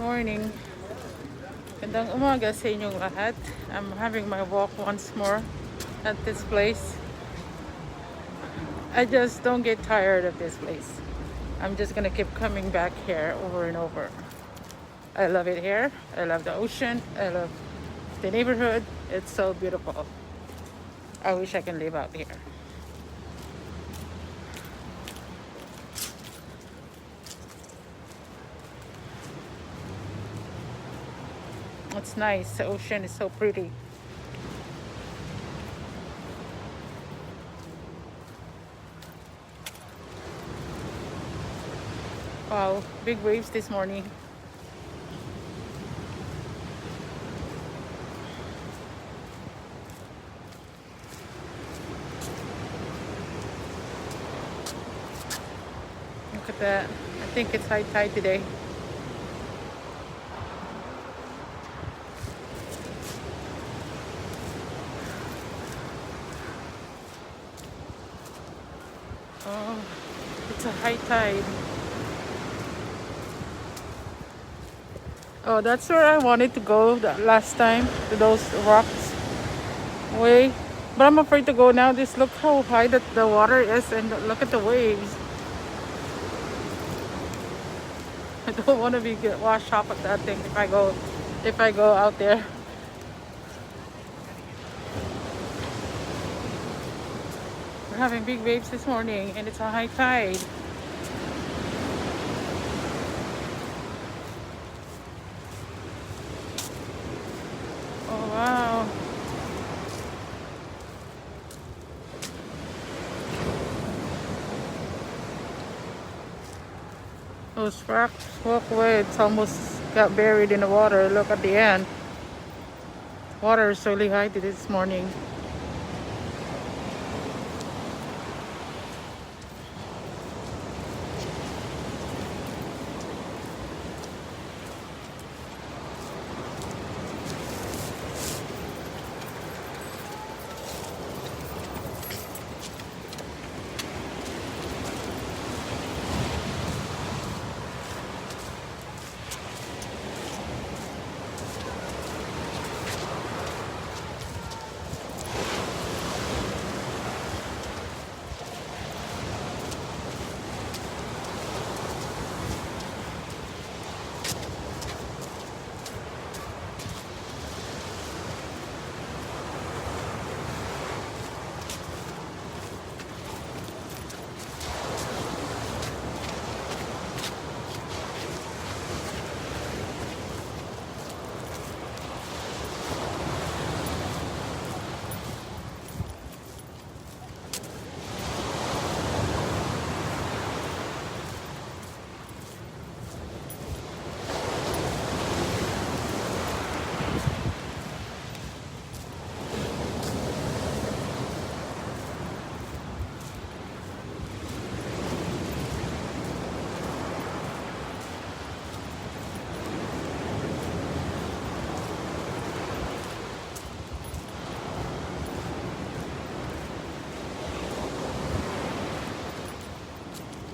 Morning. Gandang umaga sa inyong lahat. I'm having my walk once more at this place. I just don't get tired of this place. I'm just gonna keep coming back here over and over. I love it here. I love the ocean. I love the neighborhood. It's so beautiful. I wish I can live out here. It's nice. The ocean is so pretty. Wow, big waves this morning. Look at that. I think it's high tide today. Oh, it's a high tide. Oh, that's where I wanted to go the last time, to those rocks way. But I'm afraid to go now. Just look how high that the water is and look at the waves. I don't want to be get washed up at that thing if I go out there. We're having big waves this morning and it's a high tide. Oh wow. Those rocks walkway, it's almost got buried in the water. Look at the end. Water is really high this morning.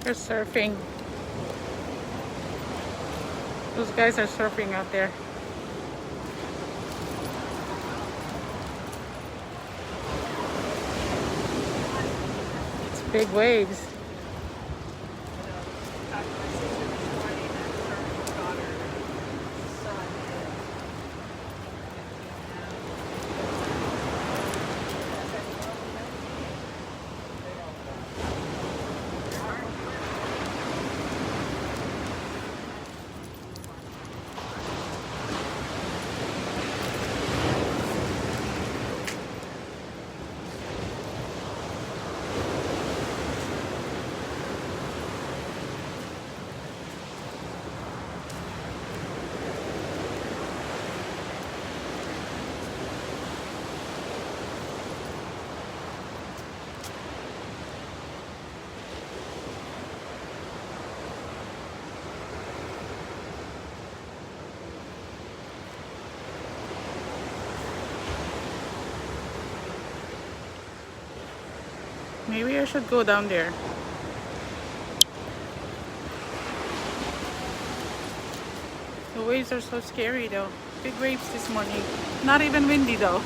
They're surfing. Those guys are surfing out there. It's big waves. Maybe I should go down there. The waves are so scary though. Big waves this morning. Not even windy though.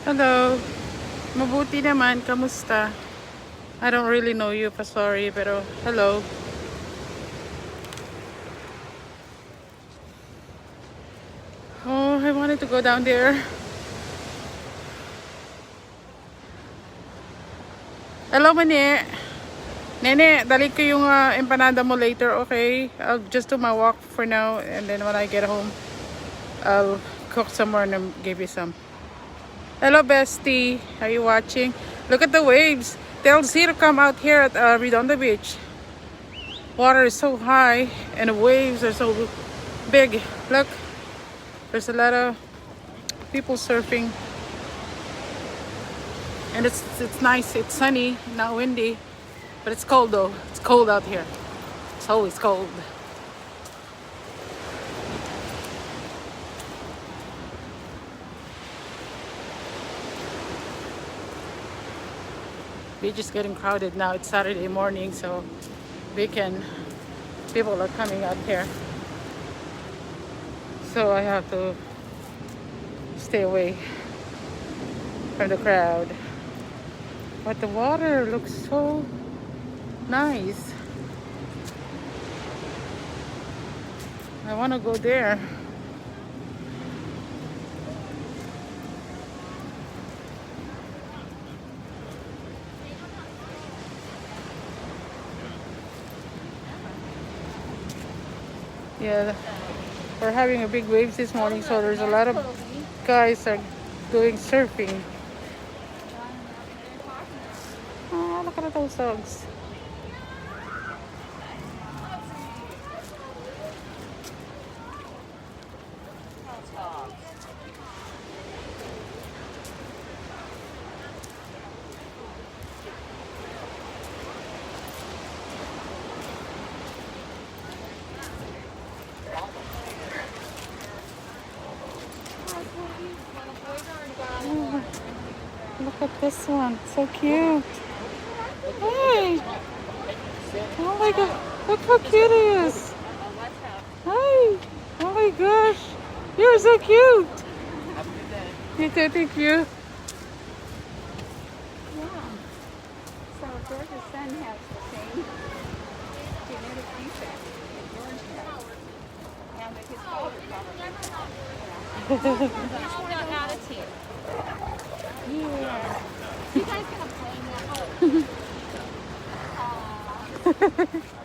Hello. Mabuti naman. Kamusta? I don't really know you, pa sorry, pero hello. Oh, I wanted to go down there. Hello, Mani. Nene, dali ko yung empanada mo later, okay? I'll just do my walk for now, and then when I get home, I'll cook some more and give you some. Hello, bestie. Are you watching? Look at the waves. Tell Z to come out here at Redondo Beach. Water is so high, and the waves are so big. Look, there's a lot of people surfing. And it's nice. It's sunny, not windy. But it's cold though. It's cold out here. It's always cold. Beach is getting crowded now. It's Saturday morning, so weekend. People are coming out here. So I have to stay away from the crowd. But the water looks so nice. I want to go there. Yeah, we're having a big waves this morning, so there's a lot of guys are doing surfing. Oh, look at those dogs. Oh, look at this one, so cute. Hey! Oh my god, look how cute he is. Hi! Oh my gosh, you're so cute. You too, thank you. Yeah. So George's son has the same genetic defect that George has. And that his father probably has. Not attitude. Yeah. You guys gonna play now?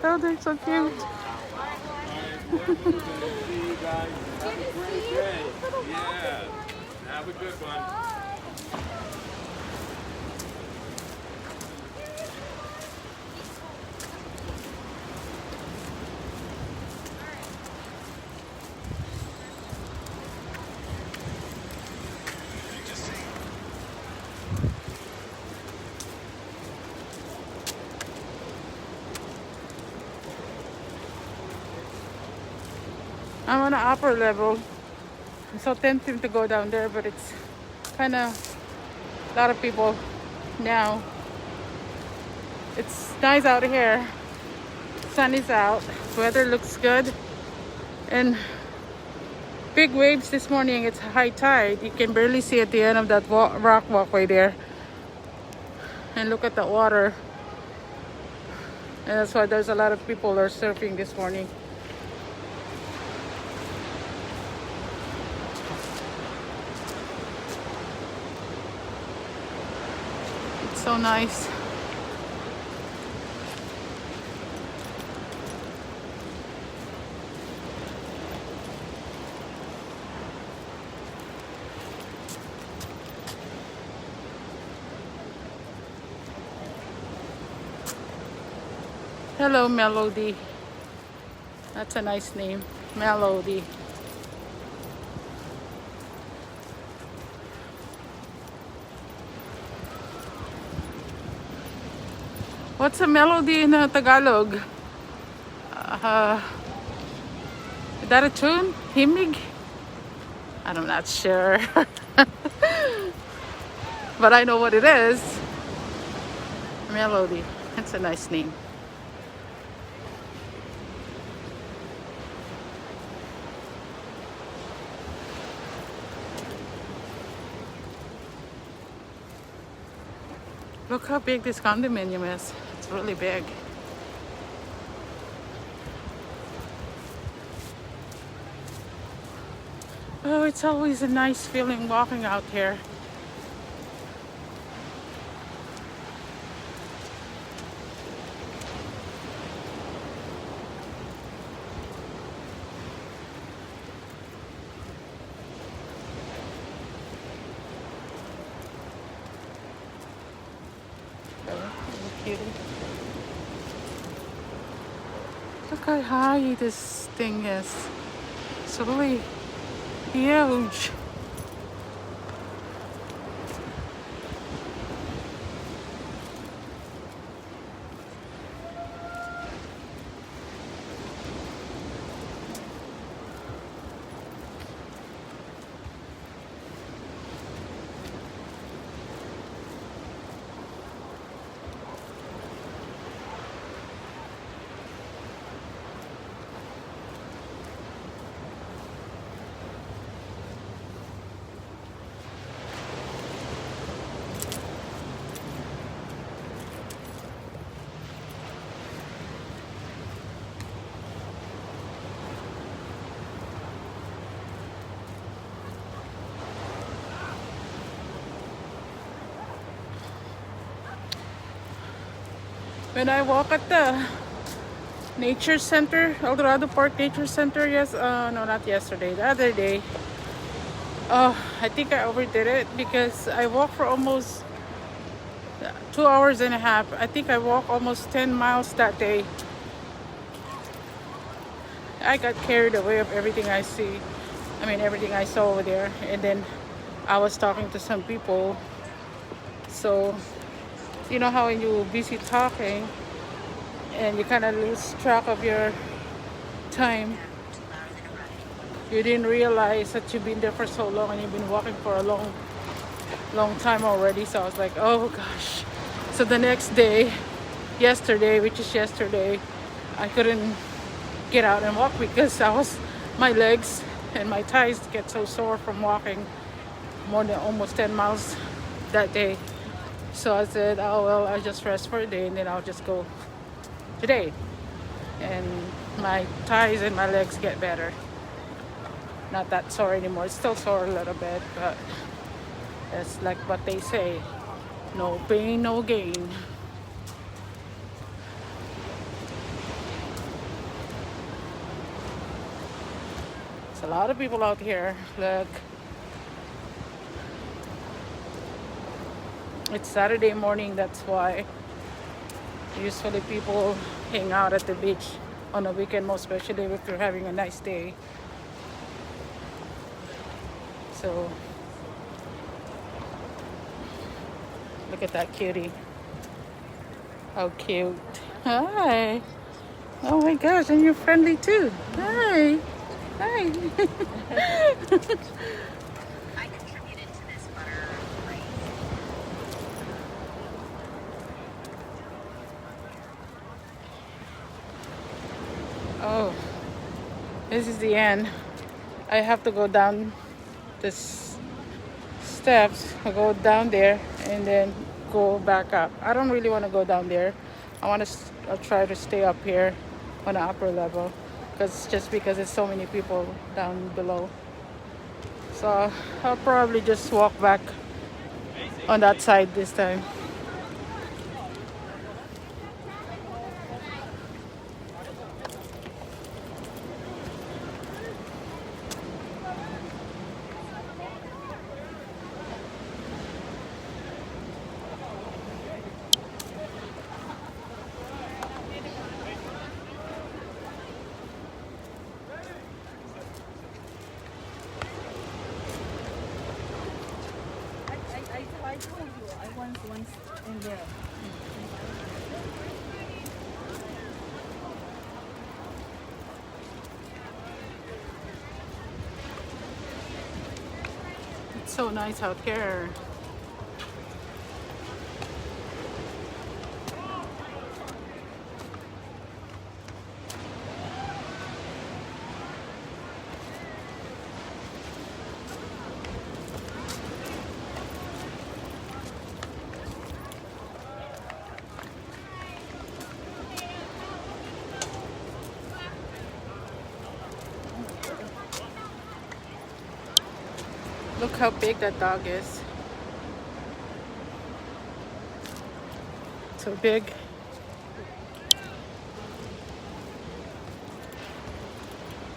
Oh, they're so cute. See you guys. Have a great day. Yeah. Have a good one. I'm on the upper level. I'm so tempted to go down there, but it's kind of a lot of people now. It's nice out here. Sun is out. Weather looks good. And big waves this morning. It's high tide. You can barely see at the end of that rock walkway there. And look at the water. And that's why there's a lot of people are surfing this morning. It's so nice. Hello, Melody. That's a nice name. Melody. What's a melody in Tagalog? Uh, is that a tune? Himig? I'm not sure. But I know what it is. Melody. That's a nice name. Look how big this condominium is. It's really big. Oh, it's always a nice feeling walking out here. Cutie. Look how high this thing is. It's really huge. When I walk at the nature center, El Dorado Park Nature Center, no, not yesterday, the other day. Oh, I think I overdid it because I walked for almost 2 hours and a half. I think I walked almost 10 miles that day. I got carried away of everything I see. I mean, everything I saw over there. And then I was talking to some people. So, you know how when you're busy talking and you kind of lose track of your time. You didn't realize that you've been there for so long and you've been walking for a long time already. So I was like, oh gosh. So the next day, yesterday, I couldn't get out and walk because my legs and my thighs get so sore from walking more than almost 10 miles that day. So I said, oh well, I'll just rest for a day and then I'll just go today. And my thighs and my legs get better. Not that sore anymore. It's still sore a little bit, but it's like what they say, no pain, no gain. There's a lot of people out here. Look. It's Saturday morning, that's why. Usually people hang out at the beach on a weekend, most especially if you're having a nice day. So look at that cutie. How cute. Hi. Oh my gosh, and you're friendly too. Hi. Hi. I contributed to this butter race. Oh, this is the end. I have to go down this steps. I go down there and then go back up. I don't really want to go down there. I'll try to stay up here on the upper level because there's so many people down below. So I'll probably just walk back on that side this time. I told you, I once in there. It's so nice out here. Look how big that dog is. So big.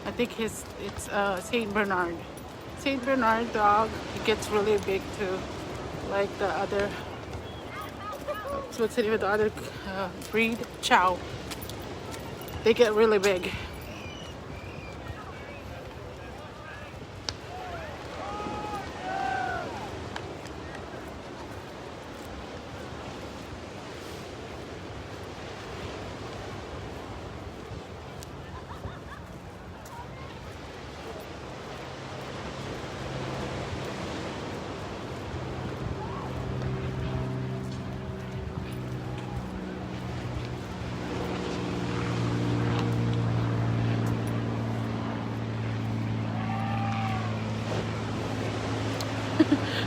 I think it's Saint Bernard. Saint Bernard dog. It gets really big too, like the other. What's the name of the other breed? Chow. They get really big.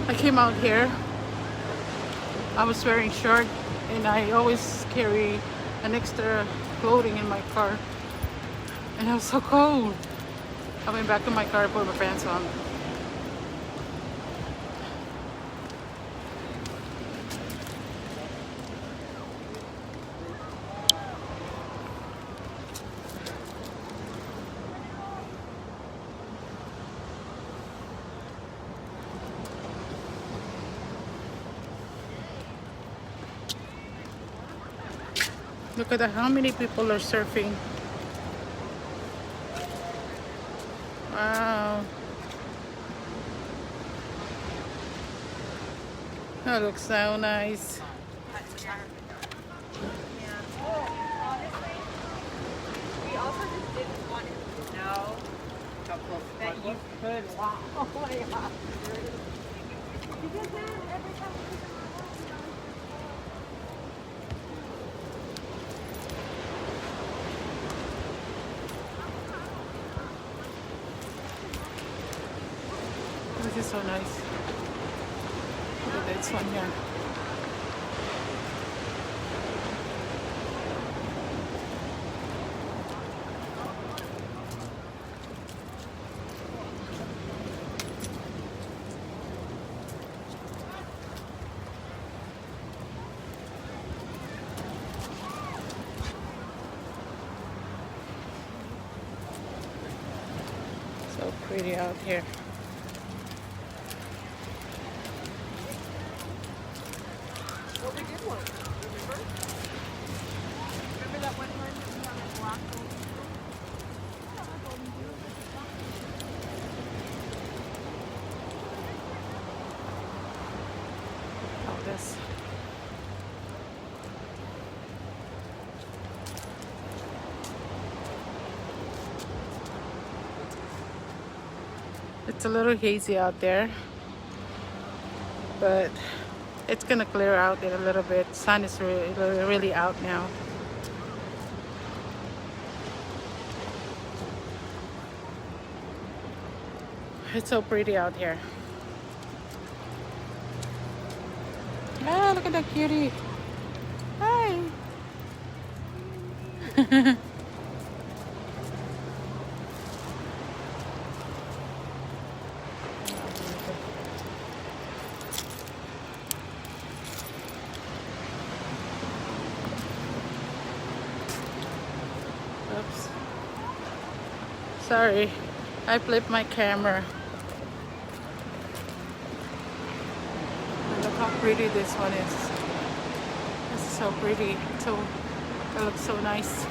I came out here. I was wearing short, and I always carry an extra clothing in my car. And it was so cold. I went back to my car, put my pants on. Look at that, how many people are surfing. Wow. That looks so nice. We also just didn't want him to know that you could walk. Oh my god. Because then every time This is so nice. Look at this one here. So pretty out here. well, we did one. Remember? Remember that one time that we had a walk over? Oh, this. It's a little hazy out there, but it's gonna clear out in a little bit. Sun is really out now. It's so pretty out here. Ah, look at that cutie. Hi. Oops. Sorry, I flipped my camera. Look how pretty this one is. This is so pretty. So it looks so nice.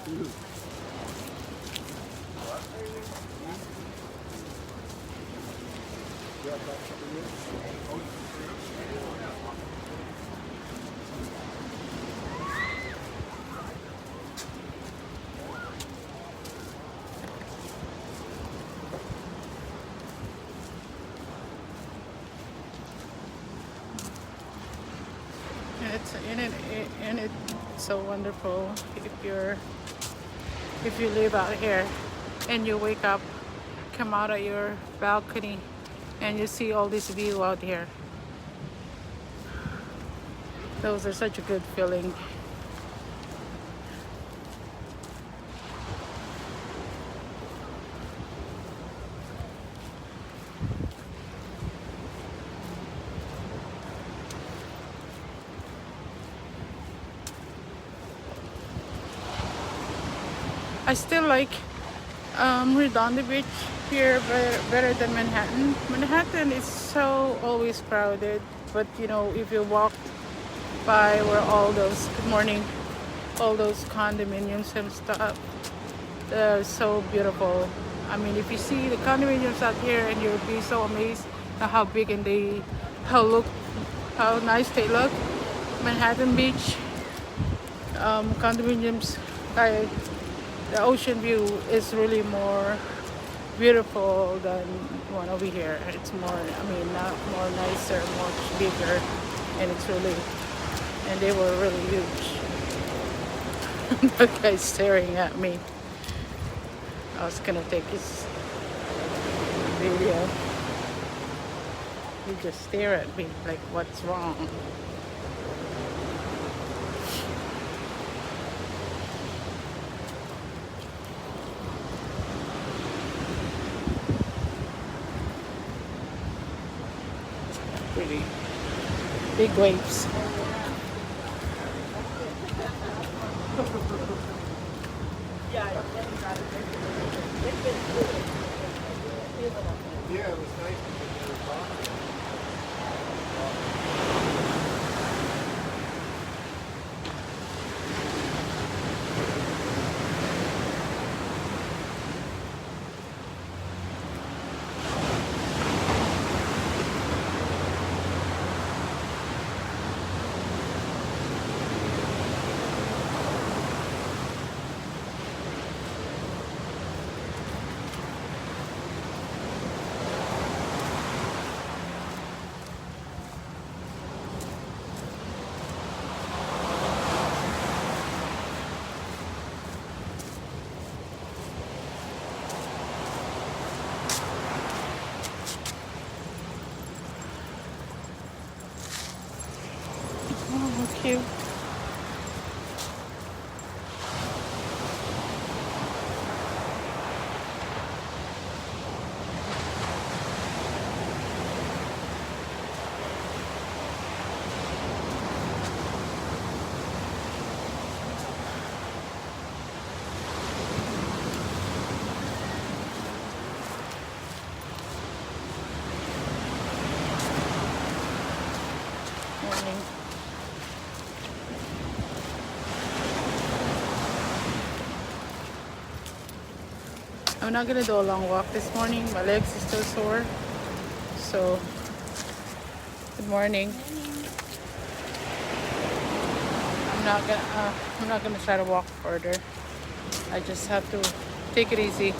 And it's so wonderful if you live out here and you wake up, come out of your balcony, and you see all this view out here. Those are such a good feeling. I still like Redondo Beach Pier better than Manhattan. Manhattan is so always crowded, but you know, if you walk by where all those, good morning, all those condominiums and stuff, they're so beautiful. I mean, if you see the condominiums out here, and you'll be so amazed at how big and how nice they look. Manhattan Beach condominiums, the ocean view is really more beautiful than one over here. It's more, I mean, not more nicer, much bigger, and and they were really huge. That guy's staring at me. I was gonna take his video. He just stared at me like, what's wrong? Pretty big waves. Yeah, it was nice because they were talking. Oh, cute. Morning. I'm not gonna do a long walk this morning. My legs are still sore. So, good morning. I'm not gonna try to walk further. I just have to take it easy.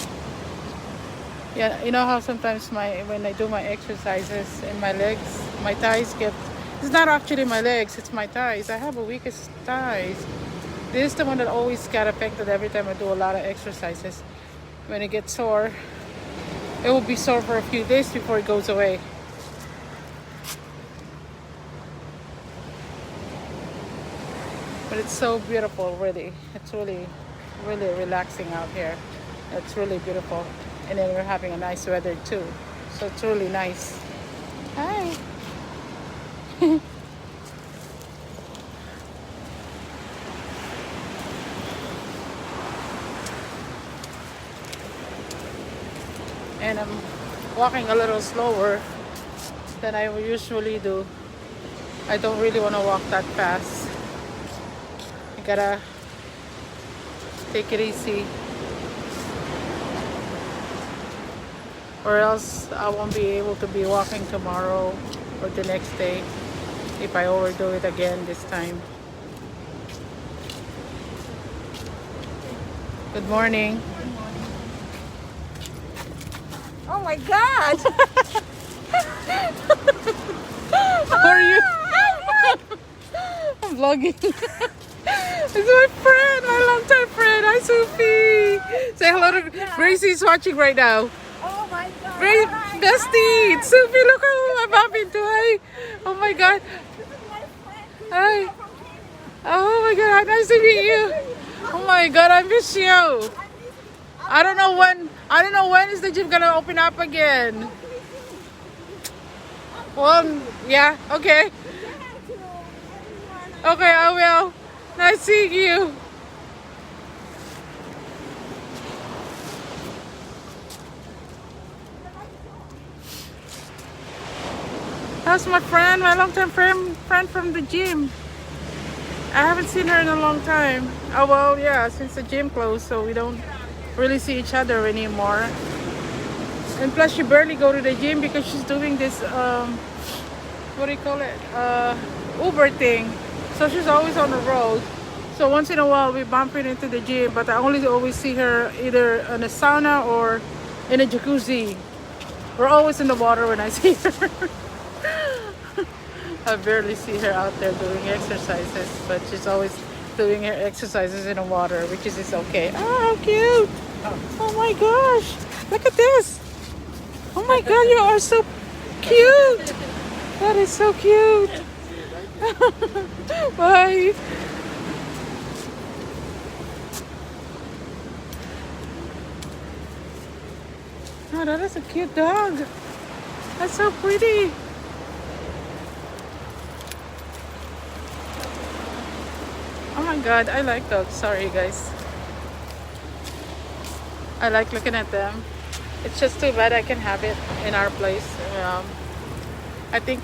Yeah, you know how sometimes when I do my exercises and my legs, my thighs get. It's not actually my legs, it's my thighs. I have a weakest thighs. This is the one that always got affected every time I do a lot of exercises. When it gets sore, it will be sore for a few days before it goes away. But it's so beautiful, really. It's really, really relaxing out here. It's really beautiful. And then we're having a nice weather too. So it's really nice. Hi. And I'm walking a little slower than I usually do. I don't really want to walk that fast. I gotta Take it easy. Or else I won't be able to be walking tomorrow or the next day if I overdo it again this time. Good morning. Oh my God! How are you? I'm vlogging. It's my friend, my longtime friend. Hi, Sophie. Say hello to Gracie's watching right now. Oh my God! Great, bestie. It's Sophie. Look who I'm bumping into. Hi. Oh my God. This is my friend. Hi. Oh my God. Nice to meet you. Oh my God. I miss you. I don't know when. I don't know when is the gym gonna open up again. Well, yeah. Okay. Okay, I will. Nice seeing you. How's my friend, my longtime friend from the gym? I haven't seen her in a long time. Oh well, yeah, since the gym closed, so we don't really see each other anymore. And plus, she barely go to the gym because she's doing this what do you call it? Uber thing. So she's always on the road. So once in a while we bump into the gym, but I only always see her either in a sauna or in a jacuzzi. We're always in the water when I see her. I barely see her out there doing exercises, but she's always doing her exercises in the water, which is okay. Oh, how cute! Oh my gosh! Look at this! Oh my God, you are so cute! That is so cute! Bye! Oh, that is a cute dog. That's so pretty. Oh my God, I like dogs. Sorry, guys. I like looking at them. It's just too bad I can have it in our place. I think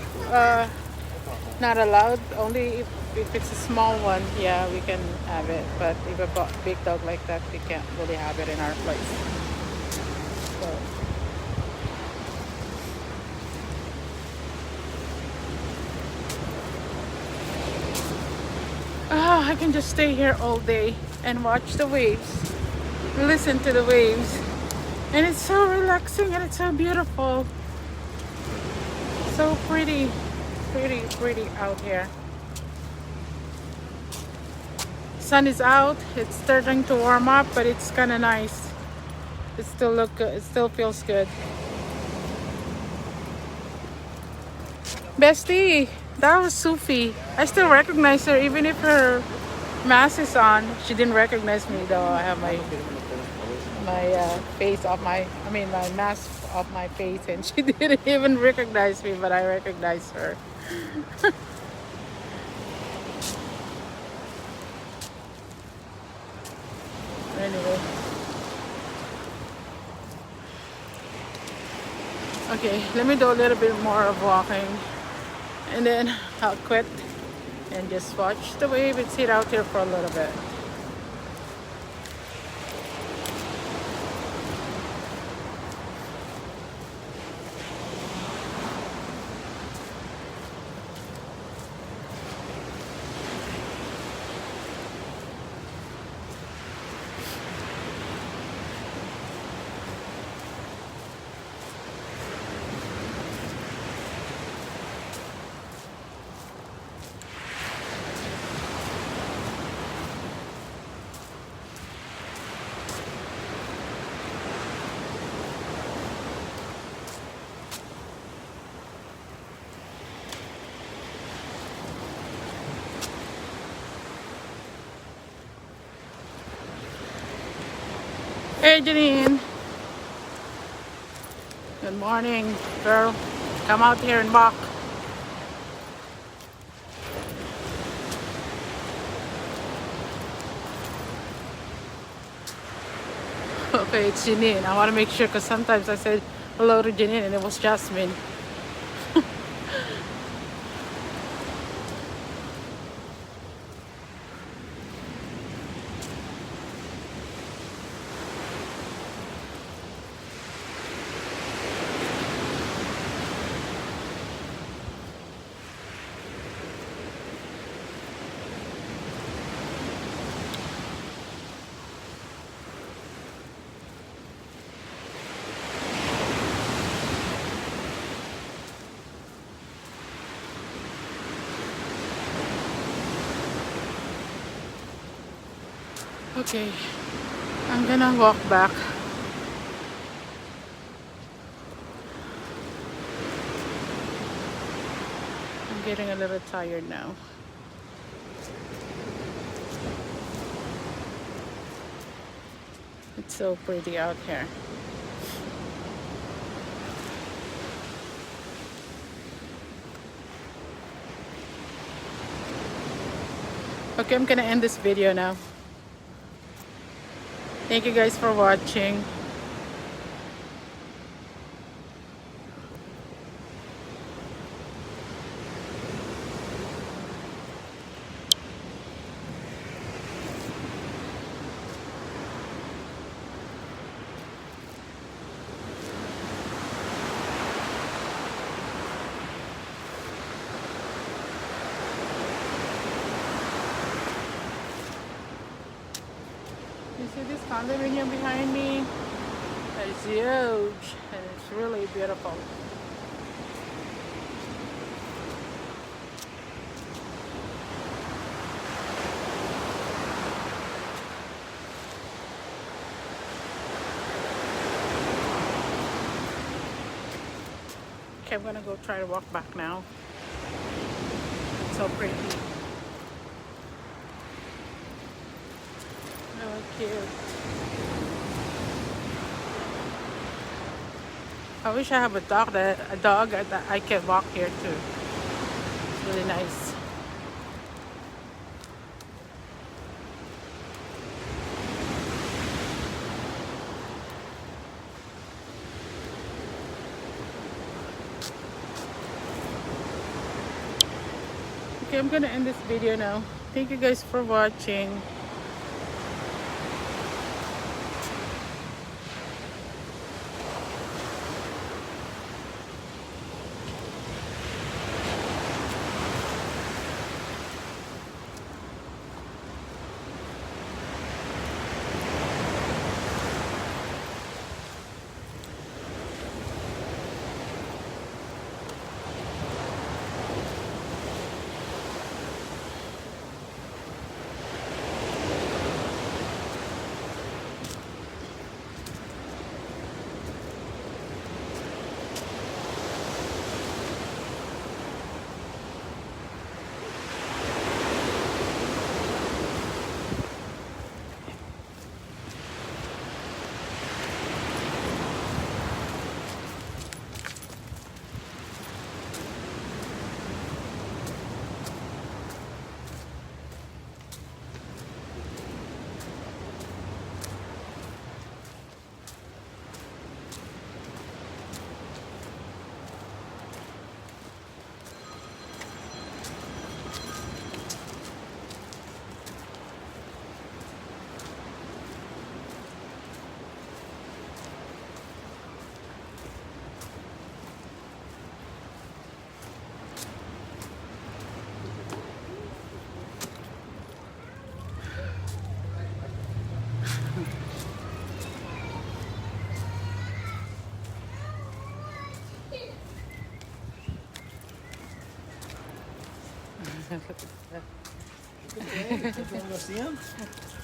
not allowed. Only if it's a small one, yeah, we can have it. But if a big dog like that, we can't really have it in our place. So. Oh, I can just stay here all day and watch the waves, listen to the waves, and it's so relaxing and it's so beautiful, so pretty out here. Sun is out, it's starting to warm up, but it's kind of nice. It still look good. It still feels good. Bestie, that was Sophie. I still recognize her even if her mask is on. She didn't recognize me though. I have my face off my, my mask off my face, and she didn't even recognize me, but I recognized her. Anyway. Okay, let me do a little bit more of walking and then I'll quit and just watch the wave and sit out here for a little bit. Hey Janine. Good morning, girl. Come out here and walk. Okay, it's Janine. I want to make sure because sometimes I said hello to Janine and it was Jasmine. Okay, I'm gonna walk back. I'm getting a little tired now. It's so pretty out here. Okay, I'm gonna end this video now. Thank you guys for watching. You see this condominium behind me? It's huge and it's really beautiful. Okay, I'm gonna go try to walk back now. It's so pretty. Oh, cute. I wish I have a dog that I can walk here too. It's really nice. Okay, I'm gonna end this video now. Thank you guys for watching.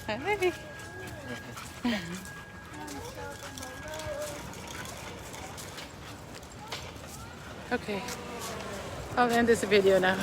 Hey. Okay, I'll end this video now.